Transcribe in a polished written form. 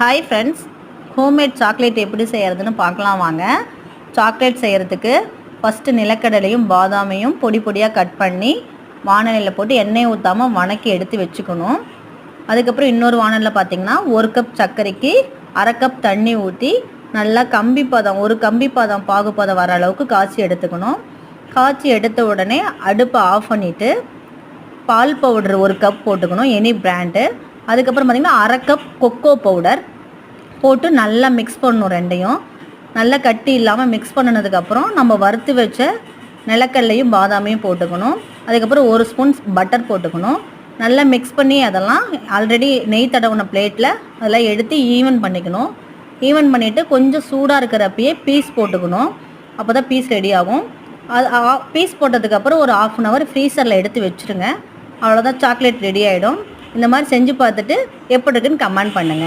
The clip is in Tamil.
ஹாய் ஃப்ரெண்ட்ஸ், ஹோம்மேட் சாக்லேட் எப்படி செய்கிறதுன்னு பார்க்கலாம் வாங்க. சாக்லேட் செய்கிறதுக்கு ஃபஸ்ட்டு நிலக்கடலையும் பாதாமையும் பொடி பொடியாக கட் பண்ணி வானலியில் போட்டு எண்ணெய் ஊற்றாமல் வணக்கி எடுத்து வச்சுக்கணும். அதுக்கப்புறம் இன்னொரு வானலில் பார்த்திங்கன்னா 1 கப் சர்க்கரைக்கு 1/2 கப் தண்ணி ஊற்றி நல்லா கம்பி பதம், ஒரு கம்பி பதம் பாகுபதம் வர அளவுக்கு காய்ச்சி எடுத்துக்கணும். காய்ச்சி எடுத்த உடனே அடுப்பை ஆஃப் பண்ணிவிட்டு பால் பவுடர் 1 கப் போட்டுக்கணும், எனி பிராண்டு. அதுக்கப்புறம் பார்த்திங்கன்னா 1/2 கப் கொக்கோ பவுடர் போட்டு நல்லா மிக்ஸ் பண்ணணும். ரெண்டையும் நல்லா கட்டி இல்லாமல் மிக்ஸ் பண்ணினதுக்கப்புறம் நம்ம வறுத்து வச்ச நிலக்கடலையும் பாதாமையும் போட்டுக்கணும். அதுக்கப்புறம் 1 ஸ்பூன் பட்டர் போட்டுக்கணும். நல்லா மிக்ஸ் பண்ணி அதெல்லாம் ஆல்ரெடி நெய் தடவின பிளேட்டில் அதெல்லாம் எடுத்து ஈவன் பண்ணிக்கணும். ஈவன் பண்ணிவிட்டு கொஞ்சம் சூடாக இருக்கிறப்பயே பீஸ் போட்டுக்கணும். அப்போ தான் பீஸ் ரெடி ஆகும். அது பீஸ் போட்டதுக்கப்புறம் ஒரு 1/2 அன் ஹவர் ஃப்ரீசரில் எடுத்து வச்சுருங்க. அவ்வளோதான், சாக்லேட் ரெடி ஆகிடும். இந்த மாதிரி செஞ்சு பார்த்துட்டு எப்படி இருக்குன்னு கமெண்ட் பண்ணுங்கள்.